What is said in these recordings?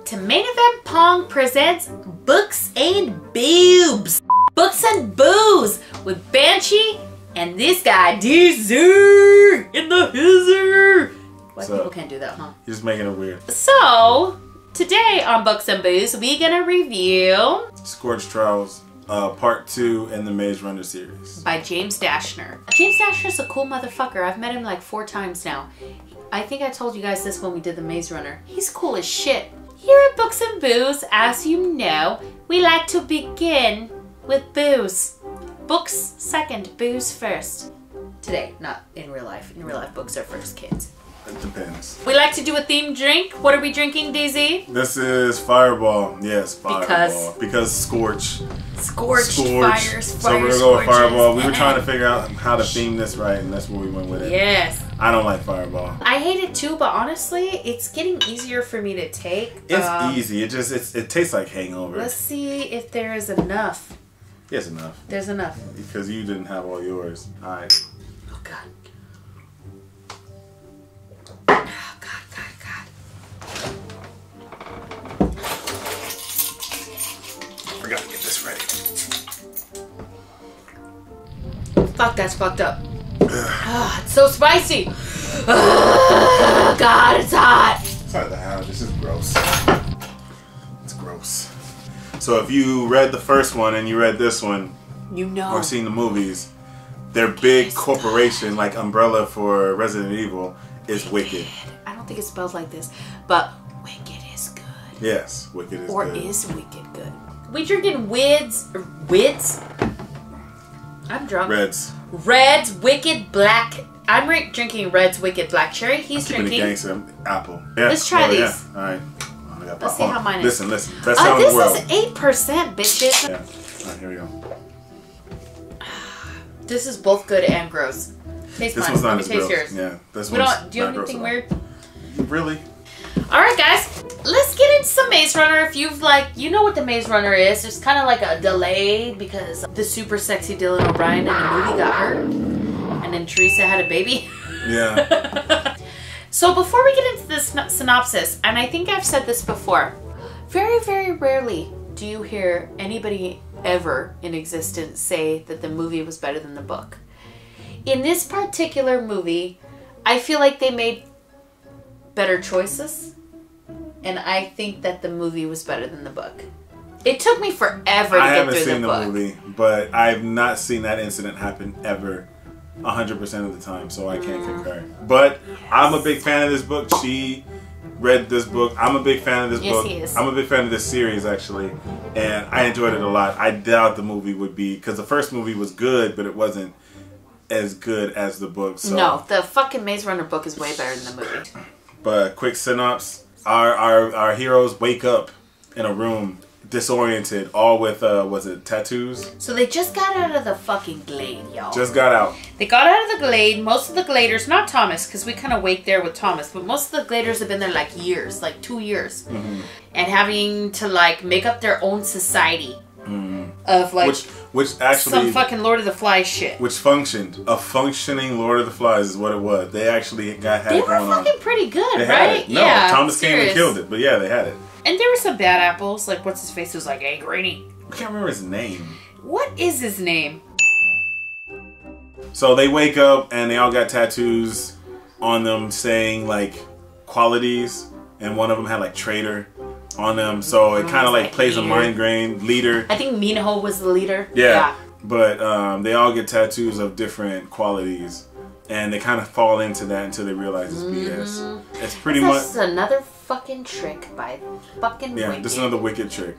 to Main Event Pong presents Books and Boobs. Books and Booze with Banshee and this guy, Dizzer in the Hizzer. Why people can't do that, huh? You're just making it weird. So, today on Books and Booze, we're gonna review Scorch Trials, Part 2 in the Maze Runner series. By James Dashner. James Dashner's a cool motherfucker. I've met him like 4 times now. I think I told you guys this when we did the Maze Runner. He's cool as shit. Here at Books and Booze, as you know, we like to begin with booze. Books second, booze first. Today, not in real life. In real life, books are first, kids. It depends. We like to do a themed drink. What are we drinking, DZ? This is Fireball. Yes, Fireball. Because Scorch. Scorched fires. So we're gonna go with Fireball. We were trying to figure out how to theme this right, and that's where we went with it. Yes. I don't like Fireball. I hate it too, but honestly, it's getting easier for me to take. It's easy. It tastes like hangover. Let's see if there is enough. Yes, enough. There's enough. Because you didn't have all yours. All right. Oh God. Oh God. Forgot to get this ready. Fuck, that's fucked up. It's so spicy. God, it's hot. Sorry, the hell. This is gross. It's gross. So if you read the first one and you read this one, you know, or seen the movies, their big corporation, like umbrella for Resident Evil, is Wicked. I don't think it's spelled like this, but Wicked is good. Yes, Wicked is good. Or is Wicked good? We drinking Wids? I'm drunk. Reds, Wicked, Black. I'm drinking Red's Wicked Black Cherry. He's drinking Gangster Apple. Yeah. Let's try these. Yeah. All right. Let's see how mine is. Listen. Best sound in the world. This is 8%, bitches. Yeah. All right, here we go. This is both good and gross. Taste this mine. one's not Let me as taste gross. yours. Yeah. This we one's don't. Do you have anything weird? Really? All right, guys. Let's get into some Maze Runner. If you've you know what the Maze Runner is. It's kind of like a delay because the super sexy Dylan O'Brien in the movie got hurt, and then Teresa had a baby. Yeah. So before we get into this synopsis, and I think I've said this before, very, very rarely do you hear anybody ever in existence say that the movie was better than the book. In this particular movie, I feel like they made better choices, and I think that the movie was better than the book. It took me forever to get through the book. I haven't seen the movie, but I've not seen that incident happen ever 100% of the time, so I can't concur. But yes. I'm a big fan of this book. She read this book. I'm a big fan of this book. He is. I'm a big fan of this series, actually, and I enjoyed it a lot. I doubt the movie would be, because the first movie was good, but it wasn't as good as the book. So. No, the fucking Maze Runner book is way better than the movie. But quick synopsis: our heroes wake up in a room disoriented, all with was it tattoos? So they just got out of the fucking glade, y'all. Just got out. They got out of the glade. Most of the gladers, not Thomas, because we kind of wait there with Thomas, but most of the gladers have been there like years, like 2 years, and having to make up their own society of which actually some fucking Lord of the Flies shit. Which functioned. A functioning Lord of the Flies is what it was. They actually had it going on. They were fucking pretty good, they right? No, yeah, Thomas came and killed it, but yeah, they had it. And there were some bad apples, like what's his face who's like, hey, Greeny. I can't remember his name. What is his name? So they wake up and they all got tattoos on them saying qualities, and one of them had traitor on them. So it kind of plays a mind game leader. I think Minho was the leader. Yeah. But they all get tattoos of different qualities. And they kind of fall into that until they realize it's BS. It's pretty much... This is another fucking trick by fucking Wicked. Yeah, this is another Wicked trick.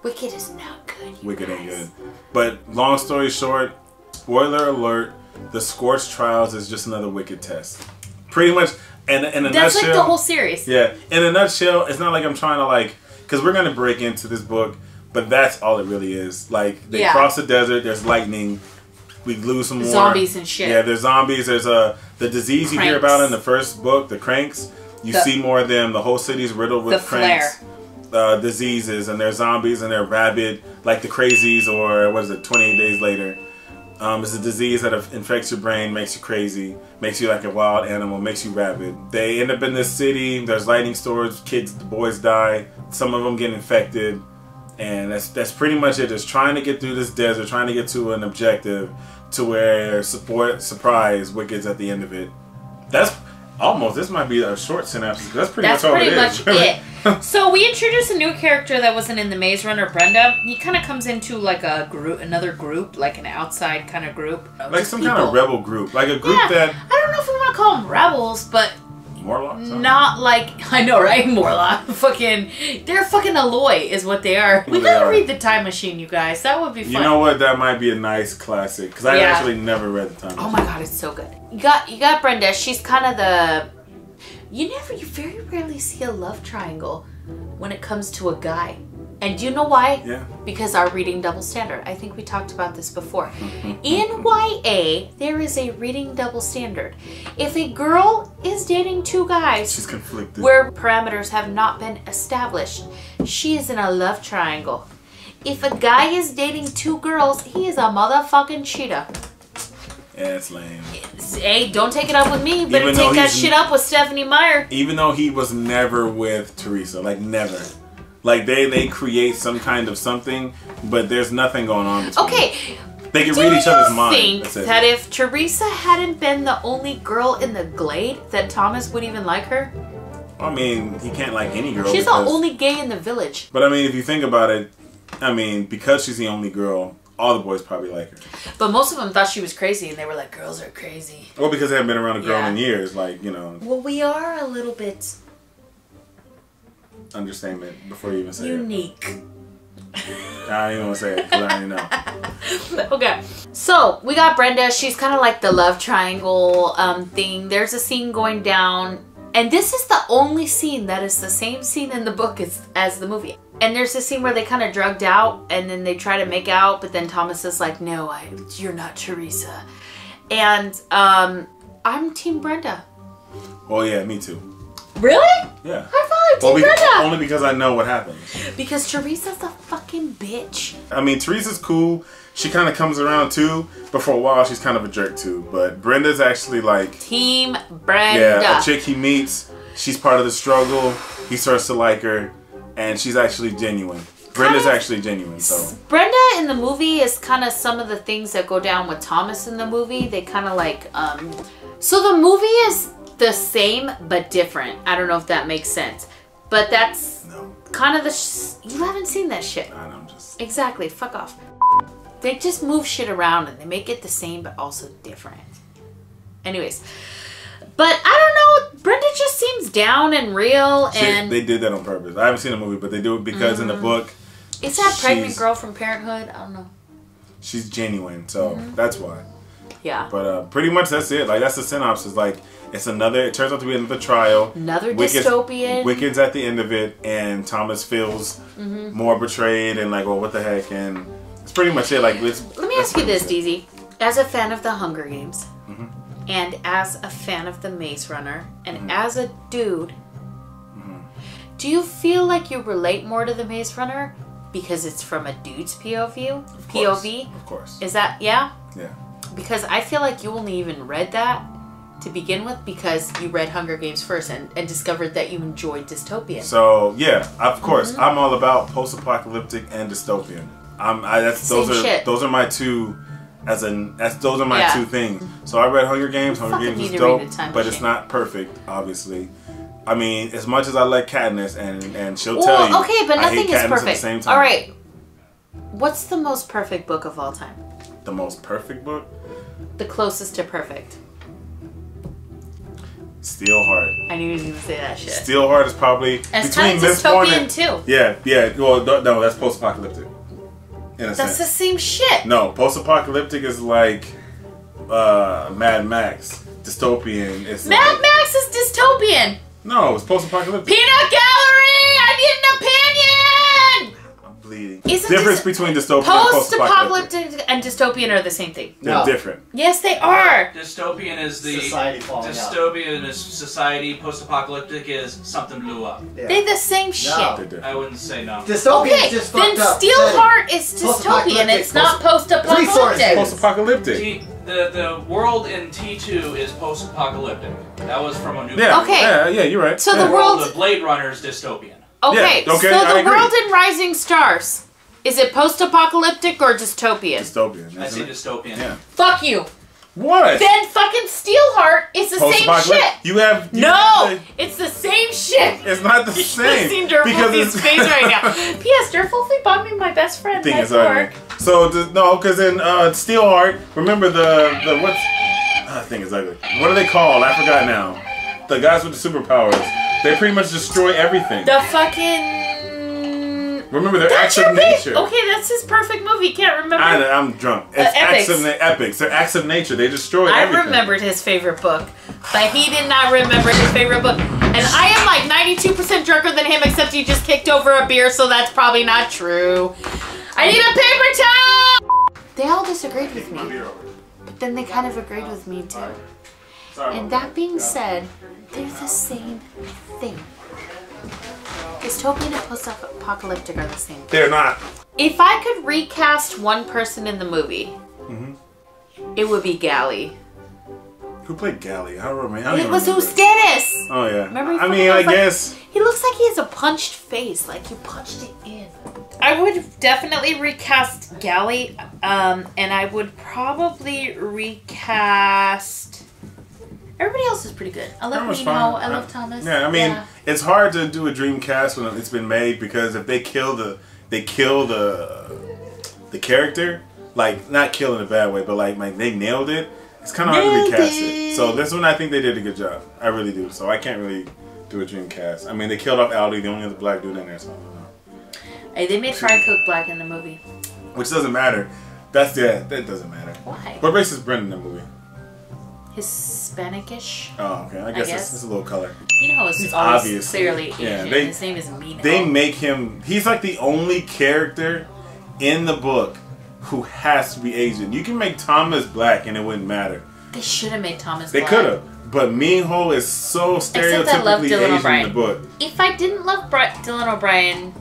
Wicked is not good, Wicked ain't good. But long story short, spoiler alert, the Scorch Trials is just another Wicked test. Pretty much, in a nutshell... That's the whole series. Yeah, in a nutshell, it's not like I'm trying to because we're going to break into this book, but that's all it really is. They cross the desert, there's lightning... We lose some more zombies and shit. Yeah, there's zombies. There's the disease you hear about in the first book, the cranks. You see more of them. The whole city's riddled with cranks, diseases, and they're zombies and they're rabid, like the crazies, or what is it, 28 Days Later. It's a disease that infects your brain, makes you crazy, makes you like a wild animal, makes you rabid. They end up in this city. There's lightning storms. Kids, the boys die. Some of them get infected, and that's pretty much it. Just trying to get through this desert, trying to get to an objective, to where surprise Wicked's at the end of it. That's almost. This might be a short synopsis. That's pretty much all it is. So we introduced a new character that wasn't in the Maze Runner, Brenda. He kind of comes into like a group, another group, like an outside kind of group. Like some kind of rebel group. Like a group that... I don't know if we want to call them rebels, but... Morlocks? Not like... I know, right? Morlock. They're fucking alloy is what they are. We gotta read The Time Machine, you guys. That would be fun. You know what? That might be a nice classic. Because I actually never read The Time Machine. Oh my god, it's so good. You got Brenda. She's kind of the... You very rarely see a love triangle when it comes to a guy. And do you know why? Yeah. Because our reading double standard. I think we talked about this before. In YA, there is a reading double standard. If a girl is dating two guys, she's conflicted, where parameters have not been established, she is in a love triangle. If a guy is dating two girls, he is a motherfucking cheater. Yeah, it's lame. Hey, don't take it up with me. Better take that shit up with Stephanie Meyer. Even though he was never with Teresa. Like, never. Like, they create some kind of something, but there's nothing going on between them. They can read each other's mind. Do you think that if Teresa hadn't been the only girl in the Glade, that Thomas would even like her? I mean, he can't like any girl. She's the only gay in the village. But, I mean, if you think about it, I mean, because she's the only girl... All the boys probably like her. But most of them thought she was crazy, and they were like, girls are crazy. Well, because they haven't been around a girl in years, like, you know. Well, we are a little bit... Understatement, before you even say unique. it. I don't even want to say it, because I already know. Okay. So, we got Brenda. She's kind of like the love triangle thing. There's a scene going down. And this is the only scene that is the same scene in the book as the movie. And there's a scene where they kind of drugged out and then they try to make out, but then Thomas is like, no, you're not Teresa. And I'm Team Brenda. Well, yeah, me too. Really? Yeah. High five, Team Brenda! Only because I know what happens. Because Teresa's a fucking bitch. I mean, Teresa's cool. She kind of comes around too, but for a while she's kind of a jerk too. But Brenda's actually like... Team Brenda. Yeah, a chick he meets. She's part of the struggle. He starts to like her. And she's actually genuine. Brenda's actually genuine, so. Brenda in the movie is kind of some of the things that go down with Thomas in the movie. They kind of like, so the movie is the same but different. I don't know if that makes sense. But that's kind of you haven't seen that shit. I know, just. Exactly, fuck off. They just move shit around and they make it the same but also different. Anyways. But I don't know, Brenda just seems down and real, and... They did that on purpose. I haven't seen the movie, but they do it because in the book... Is that pregnant girl from Parenthood? I don't know. She's genuine, so that's why. Yeah. But pretty much that's it. Like, that's the synopsis. Like, it turns out to be another trial. Another dystopian. Wicked's at the end of it, and Thomas feels more betrayed and like, well, what the heck? And it's pretty much it. Like, let me ask you this, DZ. As a fan of the Hunger Games... And as a fan of the Maze Runner, and as a dude, do you feel like you relate more to the Maze Runner because it's from a dude's POV? Of course. Is that, yeah? Yeah. Because I feel like you only even read that to begin with because you read Hunger Games first and discovered that you enjoyed Dystopian. So, yeah, of course. I'm all about post-apocalyptic and dystopian. Those are my two... those are my two things. So I read Hunger Games. Hunger Games was dope, but it's not perfect, obviously. I mean, as much as I like Katniss, and she'll tell you, okay, but nothing is perfect. At the same time. All right, what's the most perfect book of all time? The most perfect book? The closest to perfect. Steelheart. I knew you were gonna say that shit. Steelheart is probably between Dystopian too. Yeah. Well, no, that's post-apocalyptic. That's the same shit. No, post-apocalyptic is like Mad Max. Dystopian is Mad Max is dystopian. No, it's post-apocalyptic. Peanut Gallery! I need an opinion! bleeding. Isn't Difference between dystopian and post-apocalyptic and dystopian are the same thing. They're different. Yes, they are. Dystopian is the society falling dystopian is society. Post-apocalyptic is something blew up. Yeah. They're the same shit. I wouldn't say no. Dystopian Okay, is just then fucked up. Steelheart is dystopian. It's not post-apocalyptic. Post-apocalyptic. The world in T2 is post-apocalyptic. That was from a new. Yeah. Okay. Yeah, you're right. So yeah. the world of Blade Runner is dystopian. Okay, Yeah, okay, so I the agree. world in Rising Stars, is it post-apocalyptic or dystopian? Dystopian. I say Isn't it? dystopian. Yeah. Fuck you. What? Then fucking Steelheart is the same Post-apocalyptic? shit. You have No, it's the same shit. It's not the You same. seen Durfulfie's face right now. P.S. Durfulfie bought me my best friend Thing next is ugly. door. So no, because in Steelheart, remember the what's thing is ugly. What are they called? I forgot now. The guys with the superpowers. They pretty much destroy everything. The fucking... Remember, they're That's acts of your pick. nature. Okay, that's his perfect movie. Can't remember. I'm drunk. It's acts of epics. They're acts of nature. They destroy everything. I remembered his favorite book, but he did not remember his favorite book. And I am like 92% drunker than him, except he just kicked over a beer, so that's probably not true. I need a paper towel! They all disagreed with me, but then they kind of agreed with me too. And that being said, they're the same thing. Dystopian and post-apocalyptic are the same thing. They're not. If I could recast one person in the movie, it would be Gally. Who played Gally? I don't remember. It was Ustedes! Oh yeah. Remember? I mean, I guess. He looks like he has a punched face, like you punched it in. I would definitely recast Gally, and I would probably recast... Everybody else is pretty good. I love Nemo, I love Thomas. Yeah, I mean, it's hard to do a dream cast when it's been made because if they kill the character, like not kill in a bad way, but like they nailed it. It's kind of hard to recast it. So this one, I think they did a good job. I really do. So I can't really do a dream cast. I mean, they killed off Aldi, the only other black dude in there. So I don't know. Hey, they made Fry Cook black in the movie. Which doesn't matter. That doesn't matter. Why? What race is Brendan in the movie? Hispanic-ish. Oh, okay. I guess it's a little color. You know how it's always clearly Asian. His name is Mino. They make him... He's like the only character in the book who has to be Asian. You can make Thomas black and it wouldn't matter. They should have made Thomas They black. could have. But Minho is so stereotypically Asian in the book. If I didn't love Dylan O'Brien...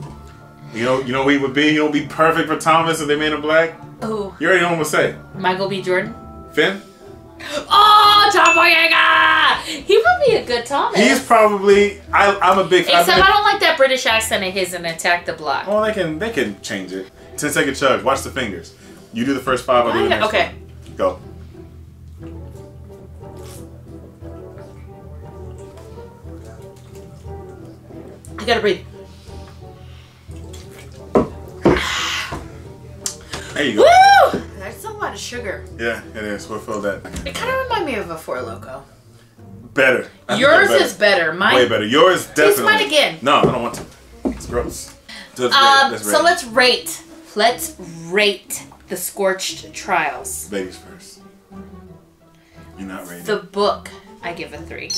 You know who he would be? He would be perfect for Thomas if they made him black? Who? You already know what I'm going to say. Michael B. Jordan? Finn? Oh, Tom Boyega! He would be a good Thomas. He's probably... I'm a big fan. Except I don't like that British accent of his and Attack the Block. Well, they can change it. 10-second chug. Watch the fingers. You do the first 5, I'll do the next Okay. one. Go. I gotta breathe. There you go. Woo! That's a lot of sugar. Yeah, it is. We'll fill that. It kind of reminds me of a Four Loko. Better. I think Yours they're better. is better. Mine. Way better. Yours definitely. Taste mine again. No, I don't want to. It's gross. So let's rate. Let's rate the Scorched Trials. Ladies first. You're not rating. The book, I give a 3.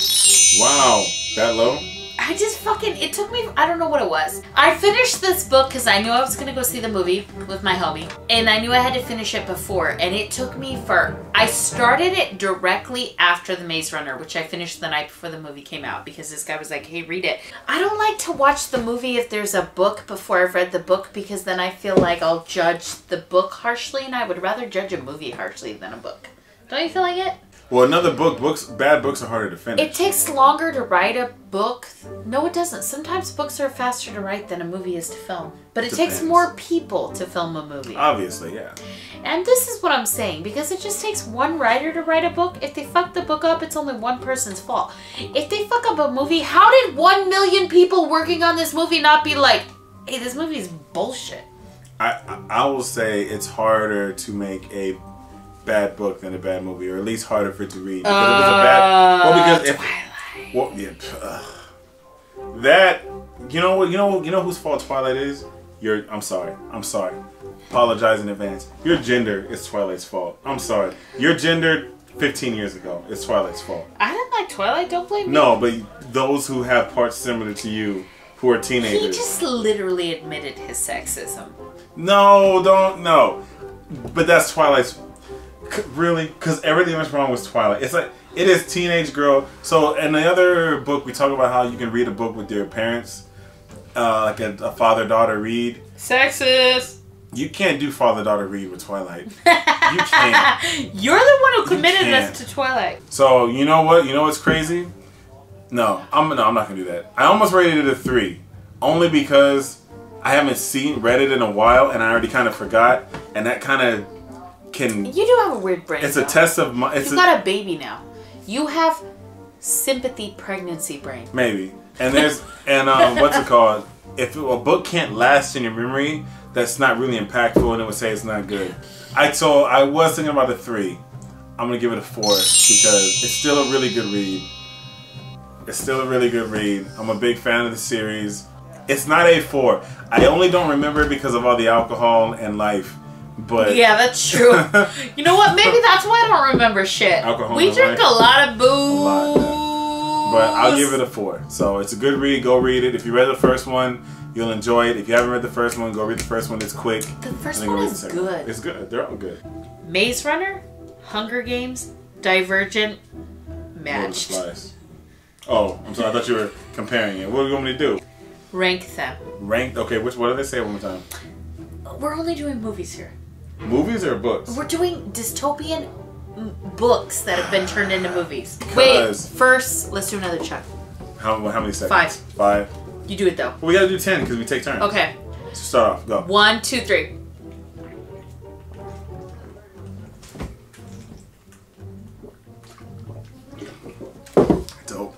Wow, that low? I just fucking, it took me, I don't know what it was. I finished this book because I knew I was going to go see the movie with my homie. And I knew I had to finish it before. And it took me I started it directly after The Maze Runner, which I finished the night before the movie came out. Because this guy was like, hey, read it. I don't like to watch the movie if there's a book before I've read the book. Because then I feel like I'll judge the book harshly. And I would rather judge a movie harshly than a book. Don't you feel like it? Well, another book, bad books are harder to finish. It takes longer to write a book. No, it doesn't. Sometimes books are faster to write than a movie is to film. But it takes more people to film a movie. Obviously, yeah. And this is what I'm saying. Because it just takes one writer to write a book. If they fuck the book up, it's only one person's fault. If they fuck up a movie, how did 1 million people working on this movie not be like, hey, this movie is bullshit? I will say it's harder to make a bad book than a bad movie, or at least harder for it to read. Because if it's a bad, well, because if, Twilight. That you know whose fault Twilight is? I'm sorry. Apologize in advance. Your gender is Twilight's fault. I'm sorry. Your gender 15 years ago is Twilight's fault. I didn't like Twilight. Don't blame me. No, but those who have parts similar to you who are teenagers. He just literally admitted his sexism. No. But that's Twilight's... Really? Because everything that's wrong with Twilight. It's like, it is teenage girl. So in the other book, we talk about how you can read a book with your parents. Like a father-daughter read. Sexist! You can't do father-daughter read with Twilight. You can't. You're the one who committed us to Twilight. So, you know what? You know what's crazy? No, I'm not going to do that. I almost rated it a 3. Only because I haven't read it in a while, and I already kind of forgot. And that kind of can... You do have a weird brain. It's a test of my... You've got a baby now. You have sympathy pregnancy brain. Maybe. And there's... and what's it called? If a book can't last in your memory, that's not really impactful, and it would say it's not good. I was thinking about a 3. I'm going to give it a 4 because it's still a really good read. It's still a really good read. I'm a big fan of the series. It's not a 4. I only don't remember it because of all the alcohol and life. But yeah, that's true. You know what? Maybe that's why I don't remember shit. Alcohol we drink a lot of booze. A lot, yeah. But I'll give it a 4. So it's a good read. Go read it. If you read the first one, you'll enjoy it. If you haven't read the first one, go read the first one. It's quick. The first one is good. It's good. They're all good. Maze Runner, Hunger Games, Divergent, Matched. Oh, I'm sorry. I thought you were comparing it. What do you want me to do? Rank them. Rank? Okay, what do they say one more time? We're only doing movies here. Movies or books? We're doing dystopian books that have been turned into movies. Because wait, first, let's do another check. How many seconds? 5. 5? You do it though. Well, we gotta do 10 because we take turns. Okay. So start off. Go. 1, 2, 3. Dope.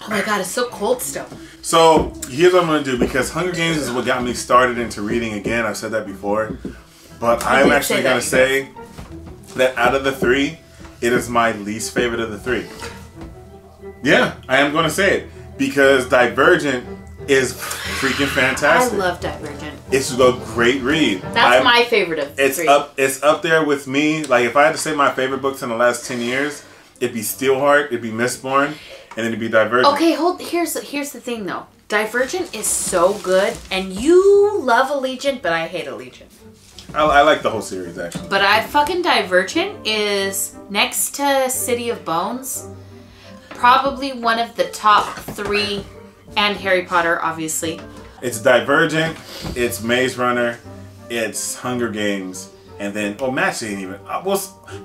Oh my god, it's so cold still. So, here's what I'm going to do, because Hunger Games is what got me started into reading again. I've said that before. But I'm actually going to say that out of the 3, it is my least favorite of the 3. Yeah, I am going to say it. Because Divergent is freaking fantastic. I love Divergent. It's a great read. That's my favorite of the 3. It's up there with me. Like, if I had to say my favorite books in the last 10 years, it'd be Steelheart, it'd be Mistborn, and then it'd be Divergent. Okay, here's the thing though. Divergent is so good, and you love Allegiant, but I hate Allegiant. I like the whole series, actually. But fucking Divergent is, next to City of Bones, probably one of the top 3, and Harry Potter, obviously. It's Divergent, it's Maze Runner, it's Hunger Games, and then, Match ain't even,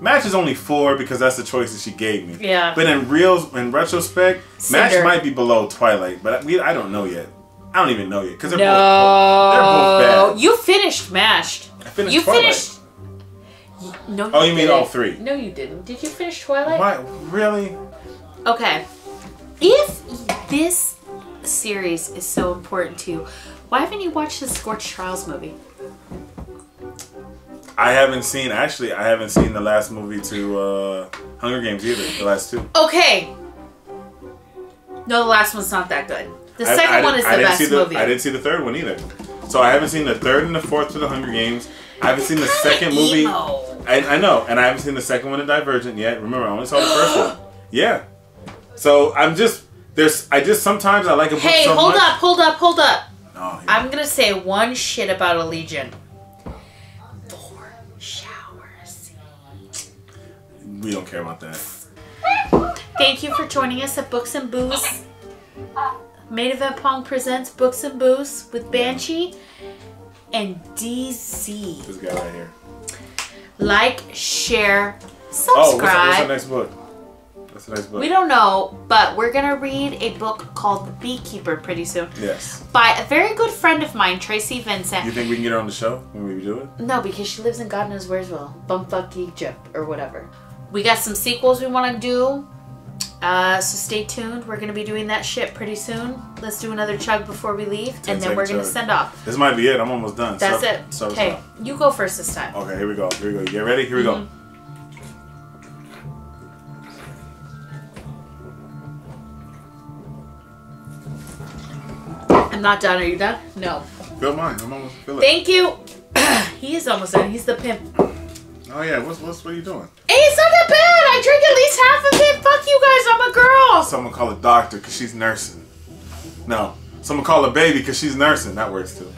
Match is only 4 because that's the choice that she gave me. Yeah. But in retrospect, Match might be below Twilight, but I don't know yet. I don't even know yet, because they're both bad. You finished Mashed. I finished Twilight. No, oh, you mean all 3? No, you didn't. Did you finish Twilight? Why? Really? Okay. If this series is so important to you, why haven't you watched the Scorch Trials movie? I haven't seen the last movie to Hunger Games either, the last 2. Okay. No, the last one's not that good. The second one is the best movie. I didn't see the third one either. So I haven't seen the third and the fourth to the Hunger Games. I haven't seen the second movie. I know, and I haven't seen the second one in Divergent yet. Remember, I only saw the first one. Yeah. So sometimes I like a book so much. Hey, hold up. Oh, yeah. I'm gonna say one shit about Allegiant. 4 showers. We don't care about that. Thank you for joining us at Books and Booze. Main Event Pong presents Books and Booze with Banshee and DZ. This guy right here. Like, share, subscribe. Oh, what's the next book? What's the next book? We don't know, but we're going to read a book called The Beekeeper pretty soon. Yes. By a very good friend of mine, Tracy Vincent. You think we can get her on the show when we do it? No, because she lives in God knows wheresville. Bumfuck Egypt or whatever. We got some sequels we want to do. So stay tuned. We're going to be doing that shit pretty soon. Let's do another chug before we leave, and then we're going to send off. This might be it. I'm almost done. That's it. Okay, you go first this time. Okay, here we go. You get ready? Here we go. I'm not done. Are you done? No. Feel mine. I'm almost fill it. Thank you. He is almost done. He's the pimp. Oh yeah. What are you doing? Hey, it's not that bad. I drink at least half of it. Fuck you guys. I'm a girl. Someone call a doctor because she's nursing. No. Someone call her baby because she's nursing. That works too.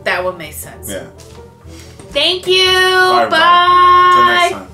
That one makes sense. Yeah. Thank you. Bye. Bye. Till next time.